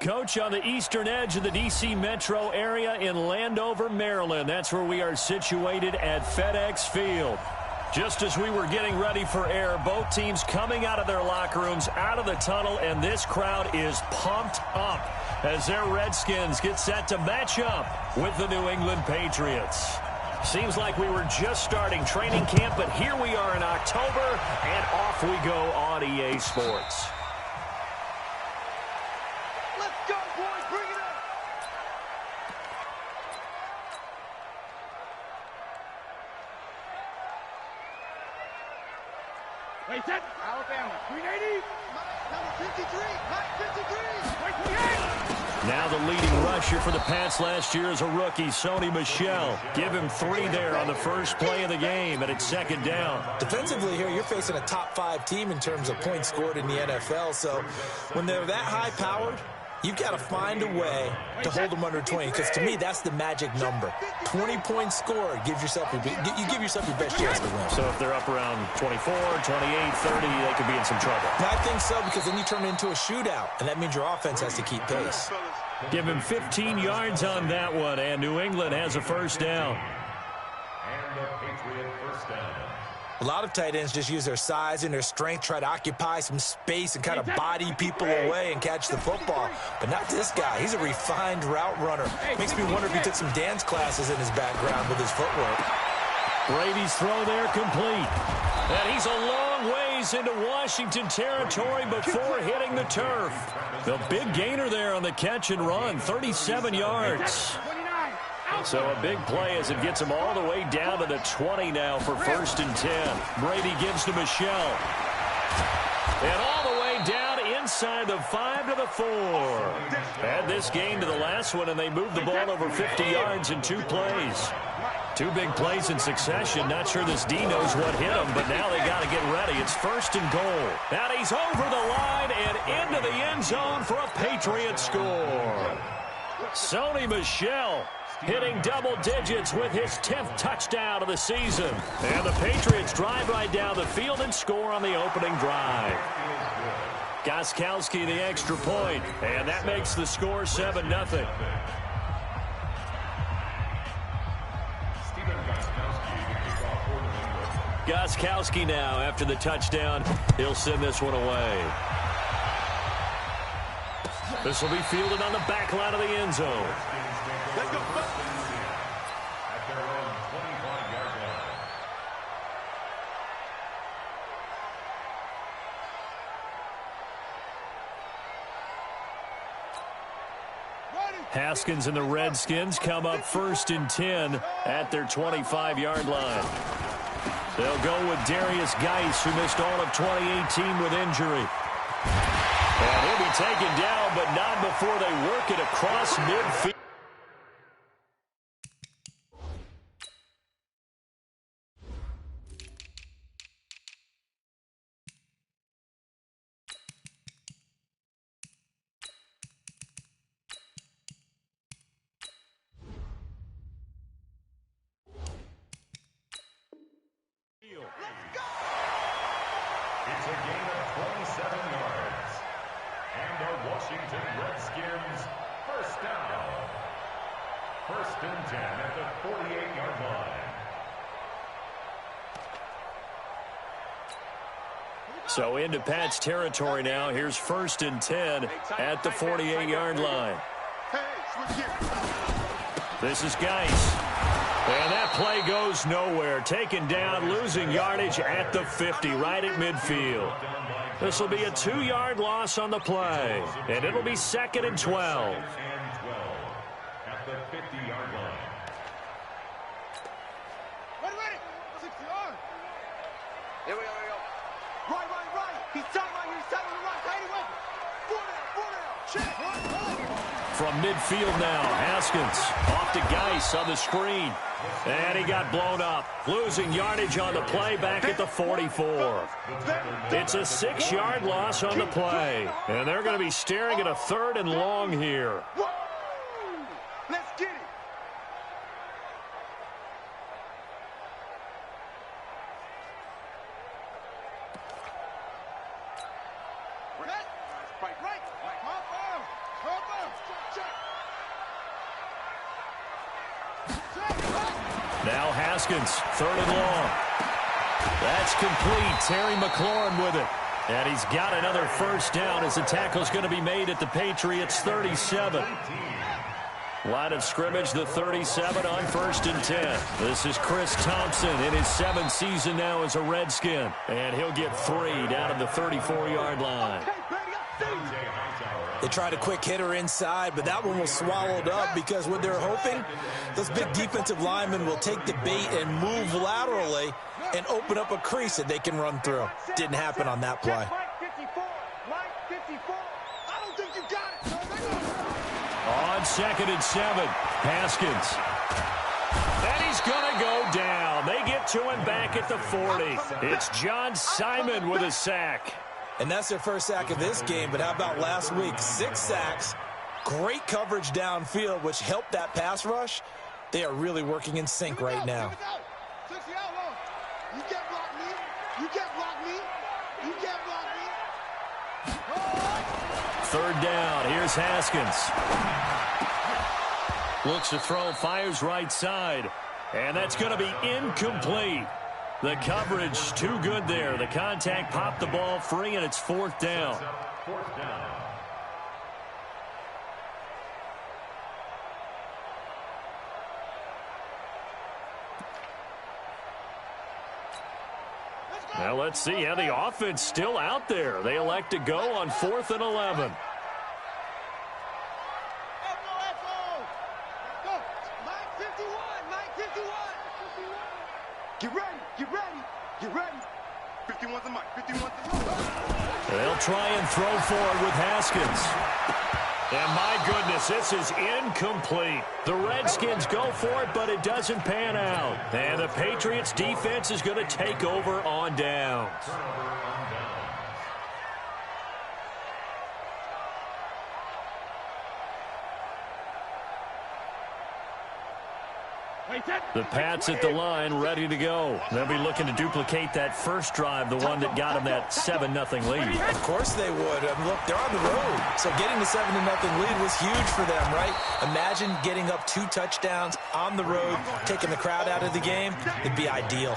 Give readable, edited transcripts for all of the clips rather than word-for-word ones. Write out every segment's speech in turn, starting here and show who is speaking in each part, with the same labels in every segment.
Speaker 1: Coach, on the eastern edge of the D.C. metro area in Landover, Maryland. That's where we are situated at FedEx Field. Just as we were getting ready for air, both teams coming out of their locker rooms, out of the tunnel, and this crowd is pumped up as their Redskins get set to match up with the New England Patriots. Seems like we were just starting training camp, but here we are in October, and off we go on EA Sports.
Speaker 2: Alabama, 380. Number 53, Mike 53.
Speaker 1: Now the leading rusher for the Pats last year is a rookie, Sony Michel. Give him 3 there on the first play of the game, and it's second down.
Speaker 3: Defensively here, you're facing a top 5 team in terms of points scored in the NFL, so when they're that high-powered, you've got to find a way to hold them under 20, because to me, that's the magic number. 20 points scored, you give yourself your best chance to win.
Speaker 1: So if they're up around 24, 28, 30, they could be in some trouble.
Speaker 3: And I think so, because then you turn it into a shootout, and that means your offense has to keep pace.
Speaker 1: Give him 15 yards on that one, and New England has a first down.
Speaker 4: And the Patriot first down.
Speaker 3: A lot of tight ends just use their size and their strength, try to occupy some space and kind of body people away and catch the football. But not this guy. He's a refined route runner. Makes me wonder if he took some dance classes in his background with his footwork.
Speaker 1: Brady's throw there complete. And he's a long ways into Washington territory before hitting the turf. The big gainer there on the catch and run, 37 yards. So a big play as it gets him all the way down to the 20 now for 1st and 10. Brady gives to Michel. And all the way down inside the 5 to the 4. Add this game to the last one, and they moved the ball over 50 yards in 2 plays. 2 big plays in succession. Not sure this D knows what hit him, but now they got to get ready. It's 1st and goal. And he's over the line and into the end zone for a Patriot score. Sony Michel hitting double digits with his 10th touchdown of the season. And the Patriots drive right down the field and score on the opening drive. Gostkowski the extra point, and that makes the score 7-0. Gostkowski now after the touchdown. He'll send this one away. This will be fielded on the back line of the end zone.
Speaker 4: Let's go. At their own 25-yard line.
Speaker 1: Haskins and the Redskins come up 1st and 10 at their 25-yard line. They'll go with Darius Geis, who missed all of 2018 with injury. And he'll be taken down, but not before they work it across midfield.
Speaker 4: It's a gain of 27 yards. And the Washington Redskins first down. 1st and 10 at the 48-yard line.
Speaker 1: So into Pat's territory now. Here's 1st and 10 at the 48-yard line. This is Geis. And that play goes nowhere. Taken down, losing yardage at the 50, right at midfield. This will be a 2-yard loss on the play. And it'll be 2nd and 12.
Speaker 4: At the 50-yard line.
Speaker 2: Ready. 60 yards. Here we go. Right. He's sideline, right. Tight away. 4 down. Check.
Speaker 1: From midfield now, Haskins off to Geis on the screen. And he got blown up. Losing yardage on the play back at the 44. It's a 6-yard loss on the play. And they're going to be staring at a 3rd and long here.
Speaker 2: Let's get it. Right.
Speaker 1: Now Haskins, 3rd and long. That's complete. Terry McLaurin with it. And he's got another first down as the tackle's going to be made at the Patriots' 37. Line of scrimmage, the 37 on 1st and 10. This is Chris Thompson in his 7th season now as a Redskin. And he'll get 3 down at the 34-yard line.
Speaker 3: They tried a quick hitter inside, but that one was swallowed up because what they're hoping, those big defensive linemen will take the bait and move laterally and open up a crease that they can run through. Didn't happen on that play.
Speaker 1: On 2nd and 7, Haskins. And he's going to go down. They get to him back at the 40. It's John Simon with a sack.
Speaker 3: And that's their first sack of this game, but how about last week? 6 sacks, great coverage downfield, which helped that pass rush. They are really working in sync right now.
Speaker 2: You can't block me. You can't block me. You can't block me.
Speaker 1: 3rd down. Here's Haskins. Looks to throw, fires right side. And that's going to be incomplete. The coverage too good there. The contact popped the ball free, and it's 4th down. Now let's see how the offense still out there. They elect to go on 4th and 11.
Speaker 2: Get ready, get ready, get ready. 51's the mic, 51's the mic.
Speaker 1: They'll try and throw forward with Haskins. And my goodness, this is incomplete. The Redskins go for it, but it doesn't pan out. And the Patriots defense is going to take over on downs. The Pats at the line, ready to go. They'll be looking to duplicate that first drive, the one that got them that 7-0 lead.
Speaker 3: Of course they would. Look, they're on the road. So getting the 7-0 lead was huge for them, right? Imagine getting up 2 touchdowns on the road, taking the crowd out of the game. It'd be ideal.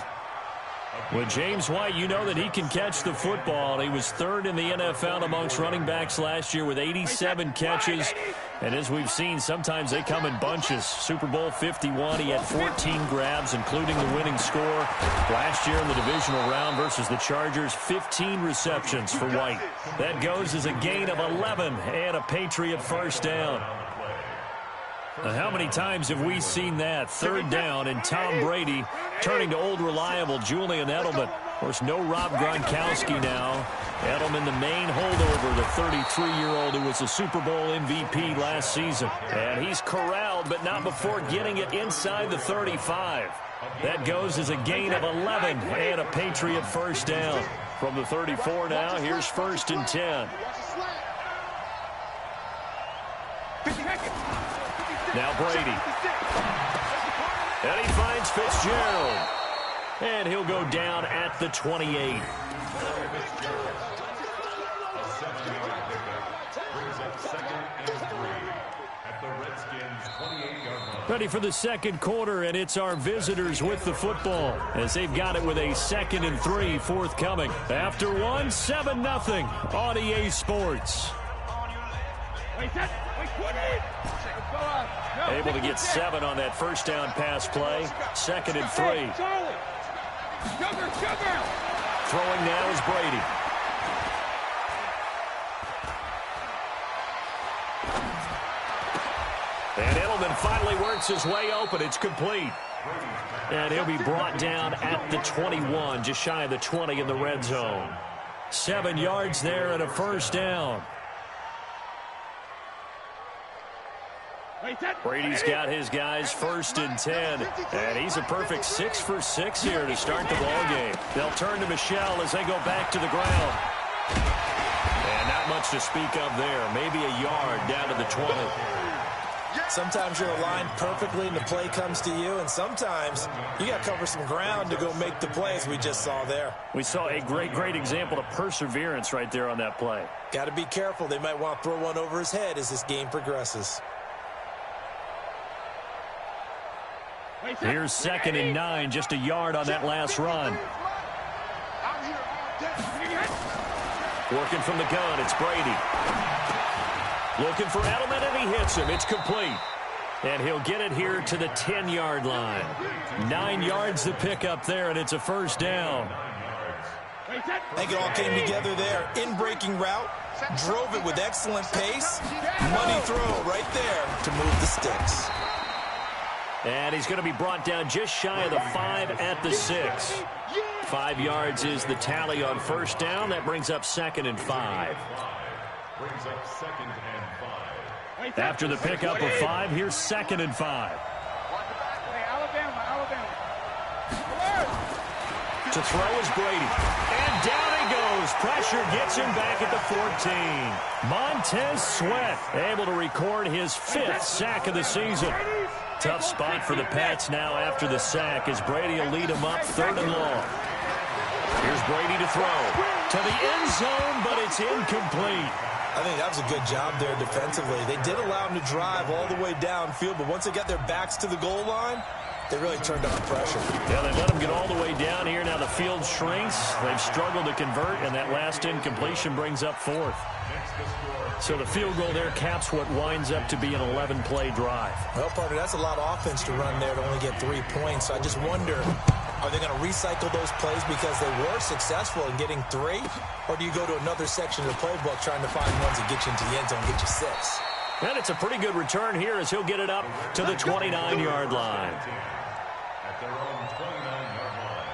Speaker 1: With James White, you know that he can catch the football. He was 3rd in the NFL amongst running backs last year with 87 catches. And as we've seen, sometimes they come in bunches. Super Bowl 51, he had 14 grabs, including the winning score. Last year in the divisional round versus the Chargers, 15 receptions for White. That goes as a gain of 11 and a Patriot first down. How many times have we seen that? 3rd down and Tom Brady turning to old reliable Julian Edelman. Of course, no Rob Gronkowski now. Edelman, the main holdover, the 33-year-old who was a Super Bowl MVP last season. And he's corralled, but not before getting it inside the 35. That goes as a gain of 11 and a Patriot first down. From the 34 now, here's 1st and 10. Now Brady. And he finds Fitzgerald. And he'll go down at the 28. Ready for the second quarter, and it's our visitors with the football as they've got it with a 2nd and 3 forthcoming. After one, 7-0 on EA Sports. Able to get 7 on that first down pass play. 2nd and 3. Throwing now is Brady. And Edelman finally works his way open. It's complete. And he'll be brought down at the 21, just shy of the 20 in the red zone. 7 yards there and a first down. Brady's got his guys 1st and 10, and he's a perfect 6 for 6 here to start the ball game. They'll turn to Michel as they go back to the ground. And not much to speak of there. Maybe a yard down to the 20.
Speaker 3: Sometimes you're aligned perfectly and the play comes to you, and sometimes you got to cover some ground to go make the play, as we just saw there.
Speaker 1: We saw a great example of perseverance right there on that play.
Speaker 3: Got to be careful. They might want to throw one over his head as this game progresses.
Speaker 1: Here's 2nd and 9, just a yard on that last run. Working from the gun, it's Brady. Looking for Edelman, and he hits him. It's complete. And he'll get it here to the 10-yard line. 9 yards to pick up there, and it's a first down.
Speaker 3: I think it all came together there. In-breaking route, drove it with excellent pace. Money throw right there to move the sticks.
Speaker 1: And he's going to be brought down just shy of the 5 at the 6. 5 yards is the tally on first down. That brings up 2nd and 5. After the pickup of 5, here's 2nd and 5. To throw is Brady. And down he goes. Pressure gets him back at the 14. Montez Sweat able to record his 5th sack of the season. Tough spot for the Pats now after the sack as Brady will lead him up 3rd and long. Here's Brady to throw. To the end zone, but it's incomplete.
Speaker 3: I think that was a good job there defensively. They did allow him to drive all the way downfield, but once they got their backs to the goal line, they really turned up the pressure.
Speaker 1: Yeah, they let him get all the way down here. Now the field shrinks. They've struggled to convert, and that last incompletion brings up 4th. So the field goal there caps what winds up to be an 11-play drive.
Speaker 3: Well, partner, that's a lot of offense to run there to only get 3 points. So I just wonder, are they going to recycle those plays because they were successful in getting 3? Or do you go to another section of the playbook trying to find ones that get you into the end zone and get you 6?
Speaker 1: And it's a pretty good return here as he'll get it up to the 29-yard line.
Speaker 4: At their own 29-yard line.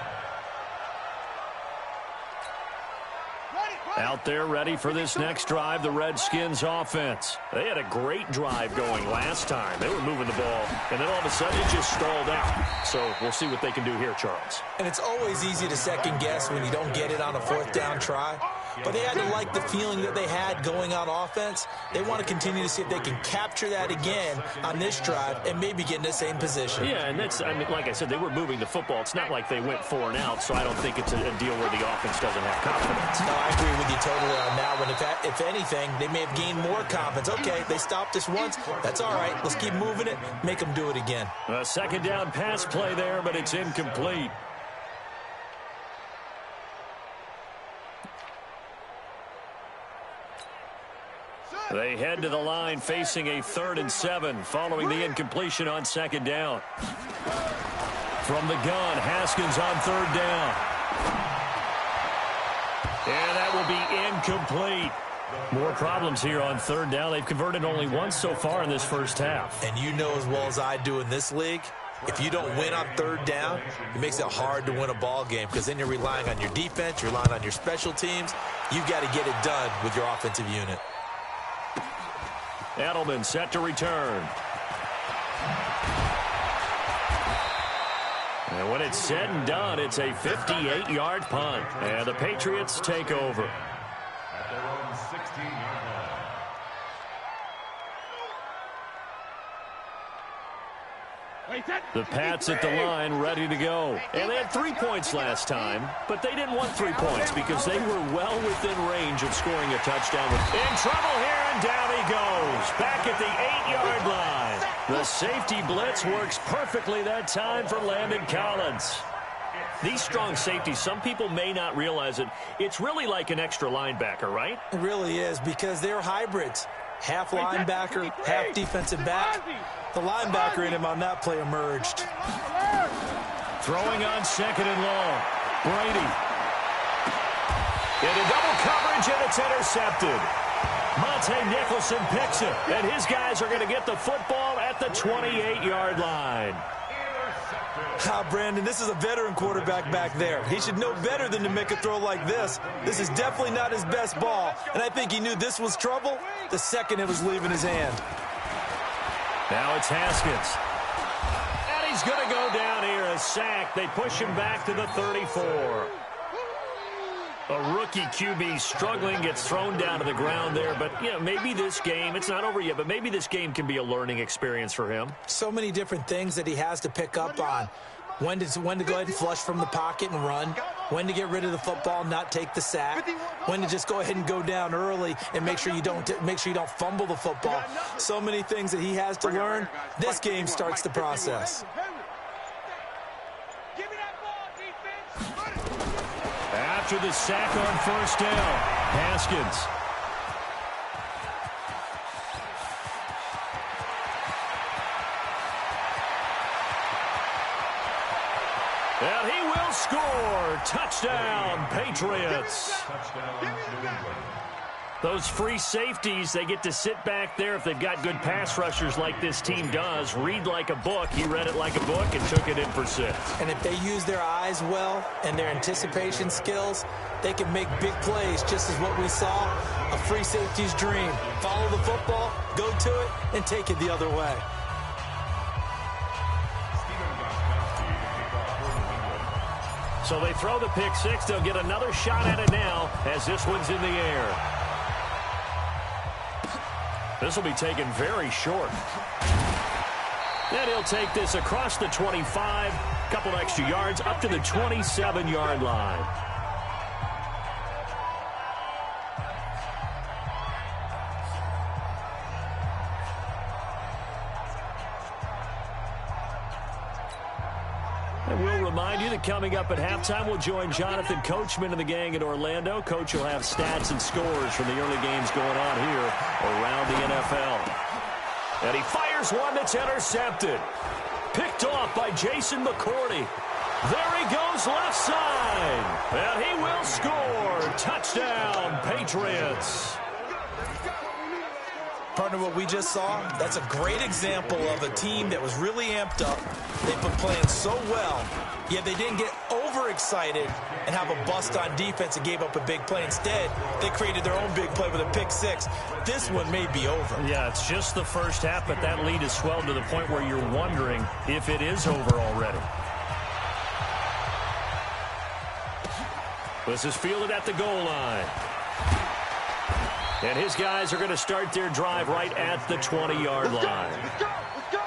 Speaker 1: Out there ready for this next drive, the Redskins offense. They had a great drive going last time. They were moving the ball, and then all of a sudden it just stalled out. So we'll see what they can do here, Charles.
Speaker 3: And it's always easy to second guess when you don't get it on a 4th down try. But they had to like the feeling that they had going on offense. They want to continue to see if they can capture that again on this drive and maybe get in the same position.
Speaker 1: Yeah, and that's, I mean, like I said, they were moving the football. It's not like they went 4 and out, so I don't think it's a deal where the offense doesn't have confidence.
Speaker 3: No, I agree with you totally on that one. If anything, they may have gained more confidence. Okay, they stopped us once. That's all right. Let's keep moving it. Make them do it again.
Speaker 1: A 2nd down pass play there, but it's incomplete. They head to the line facing a 3rd and 7 following the incompletion on 2nd down. From the gun, Haskins on 3rd down. And that will be incomplete. More problems here on 3rd down. They've converted only once so far in this first half.
Speaker 3: And you know as well as I do in this league, if you don't win on 3rd down, it makes it hard to win a ball game because then you're relying on your defense, you're relying on your special teams. You've got to get it done with your offensive unit.
Speaker 1: Edelman set to return. And when it's said and done, it's a 58-yard punt. And the Patriots take over.
Speaker 4: At their own 16-yard line.
Speaker 1: The Pats at the line ready to go. And they had 3 points last time, but they didn't want 3 points because they were well within range of scoring a touchdown. In trouble here, and down he goes. Back at the 8-yard line. The safety blitz works perfectly that time for Landon Collins. These strong safeties, some people may not realize it. It's really like an extra linebacker, right?
Speaker 3: It really is because they're hybrids. Half linebacker, half defensive back. The linebacker in him on that play emerged.
Speaker 1: Throwing on 2nd and long. Brady. Into double coverage, and it's intercepted. Monte Nicholson picks it, and his guys are going to get the football at the 28-yard line.
Speaker 3: Brandon, this is a veteran quarterback back there. He should know better than to make a throw like this. This is definitely not his best ball, and I think he knew this was trouble the second it was leaving his hand.
Speaker 1: Now it's Haskins. And he's going to go down here, a sack. They push him back to the 34. A rookie QB struggling, gets thrown down to the ground there. But, yeah, maybe this game, it's not over yet, but maybe this game can be a learning experience for him.
Speaker 3: So many different things that he has to pick up on. When to go ahead and flush from the pocket and run. When to get rid of the football and not take the sack. When to just go ahead and go down early and make sure you don't fumble the football. So many things that he has to learn. This game starts the process.
Speaker 1: after the sack on first down. Haskins. And he will score. Touchdown, Patriots. Those free safeties, they get to sit back there if they've got good pass rushers like this team does. Read like a book. He read it like a book and took it in for 6.
Speaker 3: And if they use their eyes well and their anticipation skills, they can make big plays, just as what we saw, a free safety's dream. Follow the football, go to it, and take it the other way.
Speaker 1: So they throw the pick 6. They'll get another shot at it now as this one's in the air. This will be taken very short. Then he'll take this across the 25, couple extra yards up to the 27-yard line. And we'll remind you that coming up at halftime, we'll join Jonathan Coachman and the gang in Orlando. Coach will have stats and scores from the early games going on here around the NFL. And he fires one that's intercepted. Picked off by Jason McCourty. There he goes left side. And he will score. Touchdown, Patriots.
Speaker 3: Partner, what we just saw, that's a great example of a team that was really amped up. They've been playing so well, yet they didn't get overexcited and have a bust on defense and gave up a big play. Instead, they created their own big play with a pick 6. This one may be over.
Speaker 1: Yeah, it's just the first half, but that lead has swelled to the point where you're wondering if it is over already. This is fielded at the goal line. And his guys are going to start their drive right at the 20-yard line.
Speaker 2: Let's go. Let's go.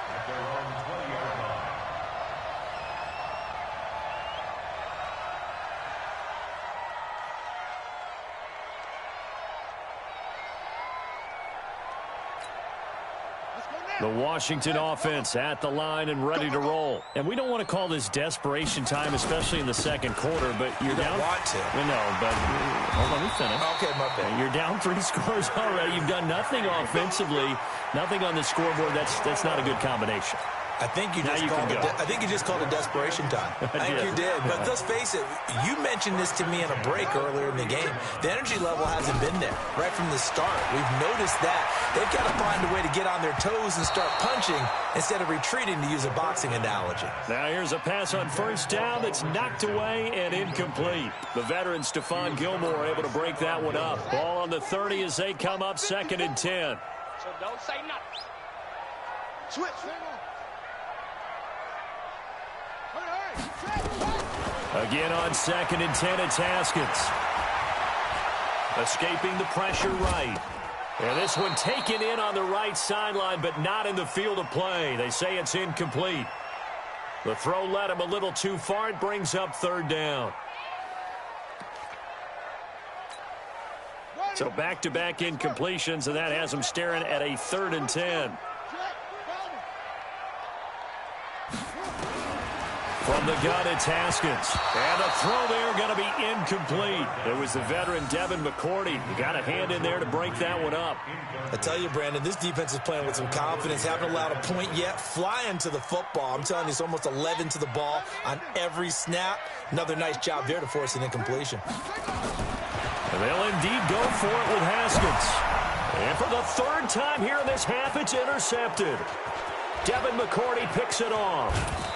Speaker 1: The Washington offense at the line and ready to roll. And we don't want to call this desperation time, especially in the second quarter, but you're down.
Speaker 3: You want to.
Speaker 1: No, but hold on, let me finish.
Speaker 3: Okay, my bad.
Speaker 1: You're down 3 scores already. You've done nothing offensively, nothing on the scoreboard. That's not a good combination.
Speaker 3: I think you just called it desperation time. I think you did. But let's face it, you mentioned this to me in a break earlier in the game. The energy level hasn't been there right from the start. We've noticed that. They've got to find a way to get on their toes and start punching instead of retreating, to use a boxing analogy.
Speaker 1: Now here's a pass on first down that's knocked away and incomplete. The veteran Stephon Gilmore able to break that one up. Ball on the 30 as they come up 2nd and 10.
Speaker 2: So don't say nothing. Switch.
Speaker 1: Again on 2nd and 10, it's Haskins. Escaping the pressure right. And this one taken in on the right sideline, but not in the field of play. They say it's incomplete. The throw led him a little too far. It brings up 3rd down. So back-to-back incompletions, and that has him staring at a 3rd and 10. From the gun, it's Haskins. And the throw there going to be incomplete. It was the veteran Devin McCourty. You got a hand in there to break that one up.
Speaker 3: I tell you, Brandon, this defense is playing with some confidence. Haven't allowed a point yet. Flying to the football. I'm telling you, it's almost 11 to the ball on every snap. Another nice job there to force an incompletion.
Speaker 1: And they'll indeed go for it with Haskins. And for the 3rd time here in this half, it's intercepted. Devin McCourty picks it off.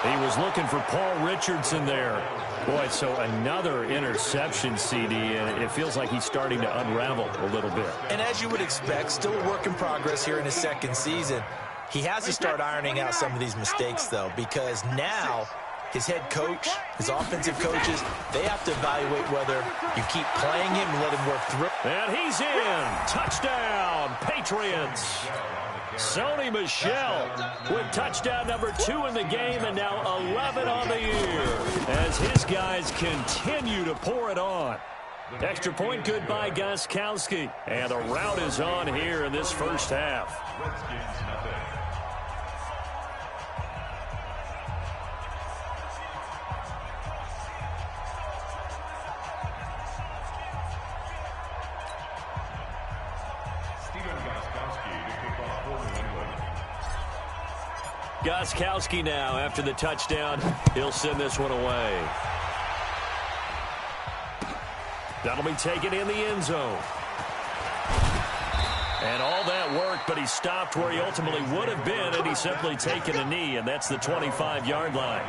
Speaker 1: He was looking for Paul Richardson there. Boy, so another interception, CD, and it feels like he's starting to unravel a little bit.
Speaker 3: And as you would expect, still a work in progress here in his 2nd season. He has to start ironing out some of these mistakes, though, because now his head coach, his offensive coaches, they have to evaluate whether you keep playing him and let him work through.
Speaker 1: And he's in. Touchdown, Patriots. Sony Michel with touchdown number 2 in the game, and now 11 on the year as his guys continue to pour it on. Extra point good by Gostkowski, and the rout is on here in this first half. Gostkowski now after the touchdown. He'll send this one away. That'll be taken in the end zone. And all that work, but he stopped where he ultimately would have been, and he's simply taken a knee, and that's the 25-yard line.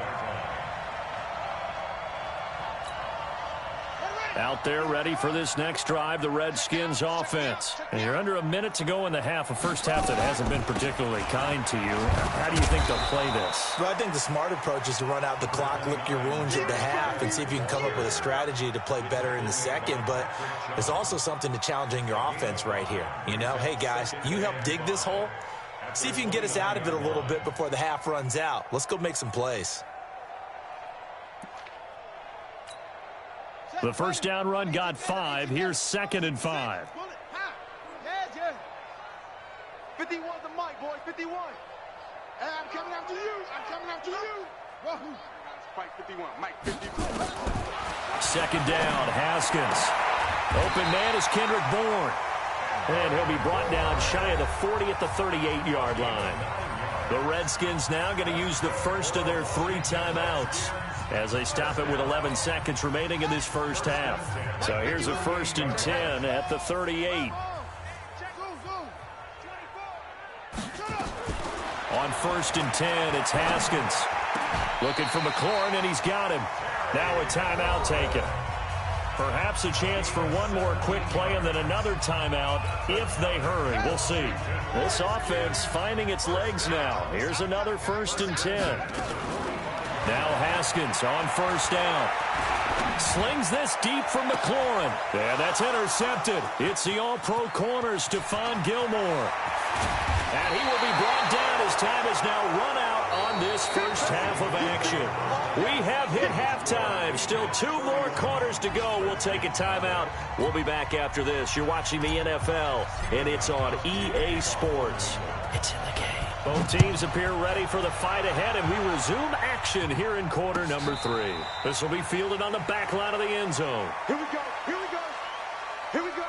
Speaker 1: Out there ready for this next drive, the Redskins offense. And you're under a minute to go in the half, a first half that hasn't been particularly kind to you. How do you think they'll play this?
Speaker 3: Well, I think the smart approach is to run out the clock, lick your wounds at the half, and see if you can come up with a strategy to play better in the second. But there's also something to challenging your offense right here. You know, hey, guys, you help dig this hole. See if you can get us out of it a little bit before the half runs out. Let's go make some plays.
Speaker 1: The first down run got 5. Here's 2nd and 5.
Speaker 2: 51 the mic, boy. 51. Hey, I'm coming after you. I'm coming after you. Whoa. Fight 51. Mike 51.
Speaker 1: 2nd down, Haskins. Open man is Kendrick Bourne. And he'll be brought down shy of the 40 at the 38-yard line. The Redskins now going to use the first of their 3 timeouts as they stop it with 11 seconds remaining in this first half. So here's a 1st and 10 at the 38. On 1st and 10, it's Haskins. Looking for McLaurin, and he's got him. Now a timeout taken. Perhaps a chance for one more quick play and then another timeout if they hurry. We'll see. This offense finding its legs now. Here's another 1st and 10. Now Haskins on 1st down. Slings this deep from McLaurin. And that's intercepted. It's the all-pro corner, Stephon Gilmore. And he will be brought down as time is now run out on this first half of action. We have hit halftime. Still 2 more quarters to go. We'll take a timeout. We'll be back after this. You're watching the NFL, and it's on EA Sports. It's in the game. Both teams appear ready for the fight ahead, and we resume action here in quarter number 3. This will be fielded on the back line of the end zone.
Speaker 2: Here we go. Here we go. Here we go.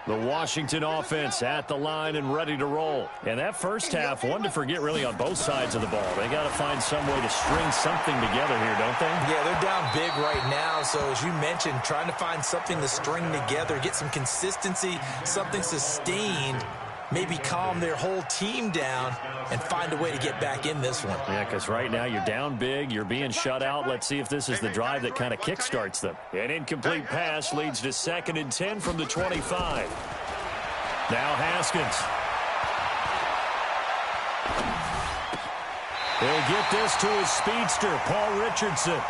Speaker 1: The Washington offense at the line and ready to roll. And that first half, one to forget really on both sides of the ball. They got to find some way to string something together here, don't they?
Speaker 3: Yeah, they're down big right now. So as you mentioned, trying to find something to string together, get some consistency, something sustained, maybe calm their whole team down and find a way to get back in this one.
Speaker 1: Yeah, because right now you're down big, you're being shut out. Let's see if this is the drive that kind of kickstarts them. An incomplete pass leads to 2nd and 10 from the 25. Now Haskins. He'll get this to his speedster, Paul Richardson.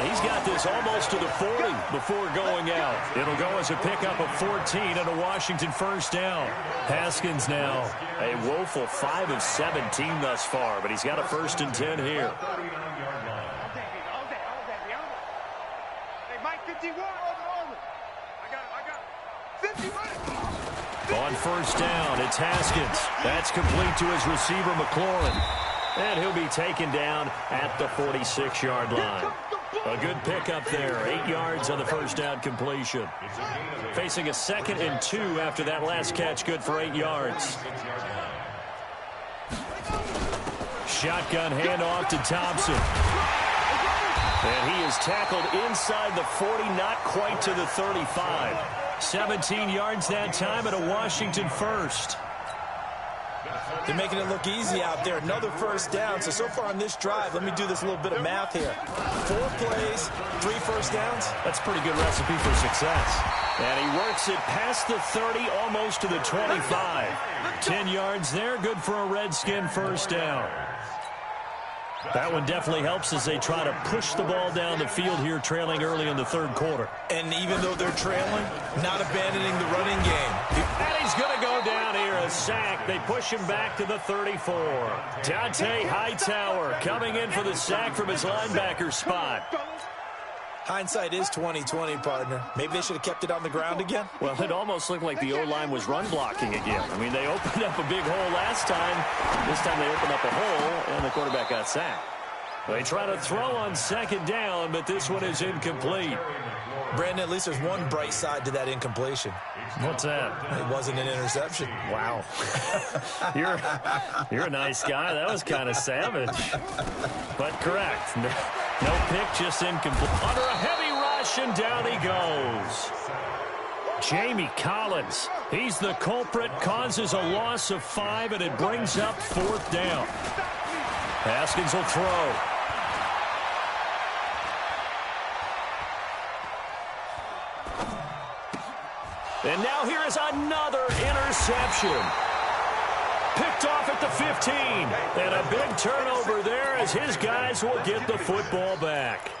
Speaker 1: He's got this almost to the 40 before going out. It'll go as a pickup of 14 and a Washington first down. Haskins now a woeful 5 of 17 thus far, but he's got a 1st and 10 here.
Speaker 2: Hey, Mike 51. I got him. 51.
Speaker 1: On 1st down, it's Haskins. That's complete to his receiver, McLaurin. And he'll be taken down at the 46-yard line. A good pickup there. 8 yards on the first down completion. Facing a 2nd and 2 after that last catch. Good for 8 yards. Shotgun handoff to Thompson. And he is tackled inside the 40, not quite to the 35. 17 yards that time and a Washington first.
Speaker 3: They're making it look easy out there. Another first down. So far on this drive, let me do this little bit of math here. 4 plays, 3 first downs.
Speaker 1: That's a pretty good recipe for success. And he works it past the 30, almost to the 25. 10 yards there, good for a Redskin first down. That one definitely helps as they try to push the ball down the field here, trailing early in the 3rd quarter.
Speaker 3: And even though they're trailing, not abandoning the running game.
Speaker 1: And he's going to go down here, a sack. They push him back to the 34. Dante Hightower coming in for the sack from his linebacker spot.
Speaker 3: Hindsight is 20/20, partner. Maybe they should have kept it on the ground again.
Speaker 1: Well, it almost looked like the O-line was run blocking again. I mean, they opened up a big hole last time. This time they opened up a hole, and the quarterback got sacked. They try to throw on 2nd down, but this one is incomplete.
Speaker 3: Brandon, at least there's one bright side to that incompletion.
Speaker 1: What's that?
Speaker 3: It wasn't an interception.
Speaker 1: Wow. You're a nice guy. That was kind of savage. But correct. No pick, just incomplete. Under a heavy rush, and down he goes. Jamie Collins. He's the culprit, causes a loss of 5, and it brings up 4th down. Haskins will throw. And now here is another interception. Picked off at the 15. And a big turnover there as his guys will get the football back.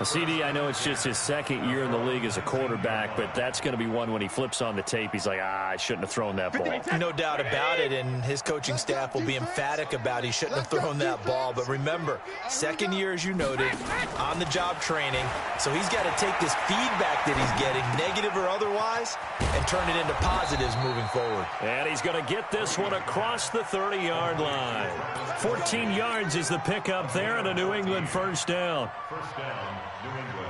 Speaker 1: CD, I know it's just his 2nd year in the league as a quarterback, but that's going to be one when he flips on the tape. He's like, I shouldn't have thrown that ball.
Speaker 3: No doubt about it, and his coaching staff will be emphatic about he shouldn't have thrown that ball. But remember, 2nd year, as you noted, on-the-job training, so he's got to take this feedback that he's getting, negative or otherwise, and turn it into positives moving forward.
Speaker 1: And he's going to get this one across the 30-yard line. 14 yards is the pickup there, and a New England first down.
Speaker 4: First down, New England.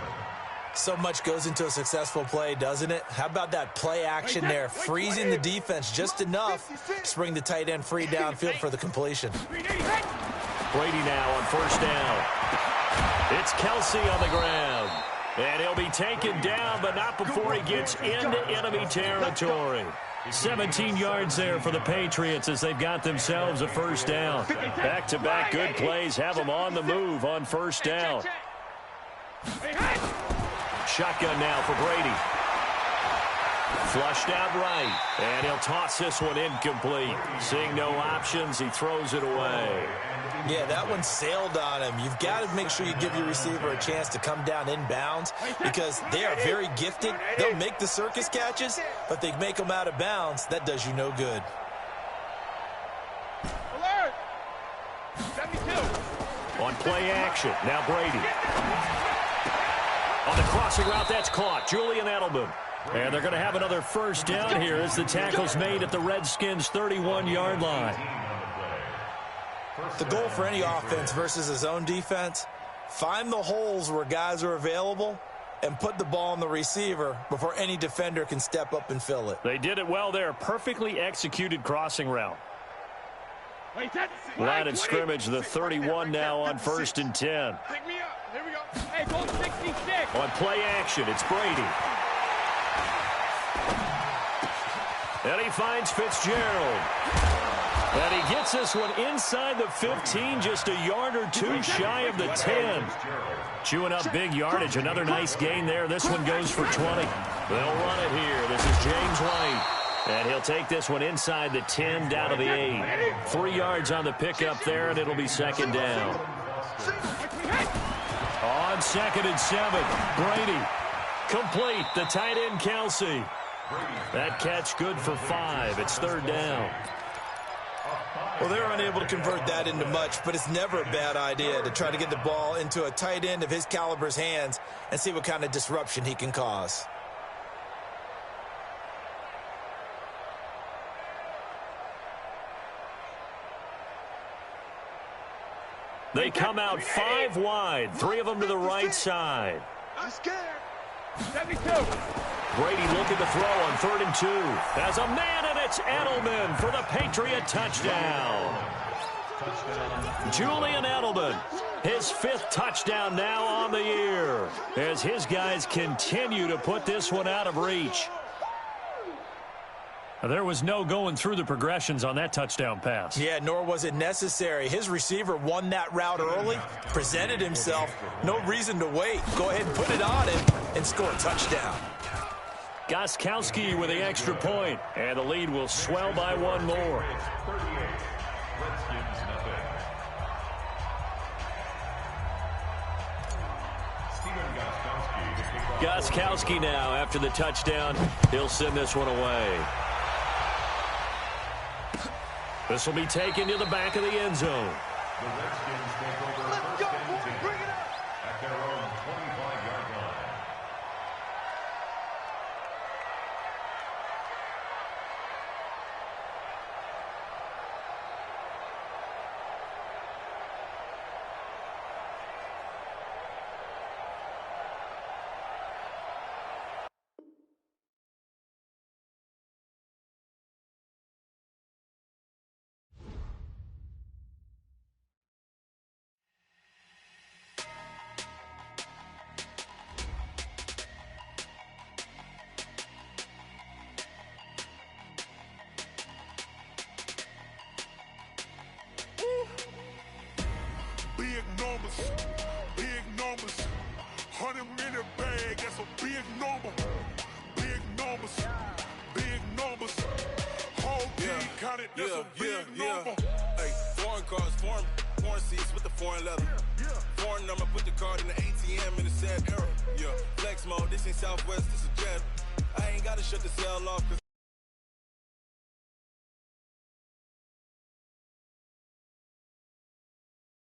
Speaker 3: So much goes into a successful play, doesn't it? How about that play action there, freezing the defense just enough to bring the tight end free downfield for the completion.
Speaker 1: Brady now on first down. It's Kelsey on the ground. And he'll be taken down, but not before he gets into enemy territory. 17 yards there for the Patriots as they've got themselves a first down. Back-to-back good plays have them on the move on first down. Shotgun now for Brady. Flushed out right, and he'll toss this one incomplete. Seeing no options, he throws it away.
Speaker 3: Yeah, that one sailed on him. You've got to make sure you give your receiver a chance to come down inbounds because they are very gifted. They'll make the circus catches, but they make them out of bounds. That does you no good.
Speaker 2: Alert! 72.
Speaker 1: On play action, now Brady. On the crossing route, that's caught. Julian Edelman. And they're going to have another first down here as the tackle's made at the Redskins' 31-yard line.
Speaker 3: The goal for any offense versus his own defense, find the holes where guys are available and put the ball on the receiver before any defender can step up and fill it.
Speaker 1: They did it well there. Perfectly executed crossing route. Line of scrimmage, the 31 now on 1st and 10.
Speaker 2: Pick me up. Here we go. Hey, goal 66.
Speaker 1: On play action, it's Brady. And he finds Fitzgerald. And he gets this one inside the 15, just a yard or two shy of the 10. Chewing up big yardage. Another nice gain there. This one goes for 20. They'll run it here. This is James White. And he'll take this one inside the 10, down to the 8. 3 yards on the pickup there, and it'll be 2nd down. On 2nd and 7, Brady. Complete, the tight end, Kelsey. That catch good for 5. It's 3rd down.
Speaker 3: Well, they're unable to convert that into much, but it's never a bad idea to try to get the ball into a tight end of his caliber's hands and see what kind of disruption he can cause.
Speaker 1: They come out 5 wide, 3 of them to the right side.
Speaker 2: I'm scared. 72.
Speaker 1: Brady looking to throw on 3rd and 2. Has a man, and it's Edelman for the Patriot touchdown. Julian Edelman, his 5th touchdown now on the year, as his guys continue to put this one out of reach. There was no going through the progressions on that touchdown pass.
Speaker 3: Yeah, nor was it necessary. His receiver won that route early, presented himself. No reason to wait. Go ahead and put it on him and score a touchdown.
Speaker 1: Gostkowski with the extra point, and the lead will swell by 1 more. Gostkowski now after the touchdown. He'll send this one away. This will be taken to the back of the end zone.
Speaker 4: The Redskins take over
Speaker 2: Let's go,
Speaker 4: 1st and
Speaker 2: boys.
Speaker 4: 10
Speaker 2: Bring it up.
Speaker 4: at their own 25-yard line.
Speaker 5: big numbers. Big numbers. 100 minute bag, that's a big number. Big numbers. Big numbers. Whole team counted, that's a big number.
Speaker 6: Hey, foreign cars, foreign seats with the foreign leather. Foreign number, put the card in the ATM in a sad era. Yeah, flex mode, this ain't Southwest, this is Jet. I ain't gotta shut the cell off, cause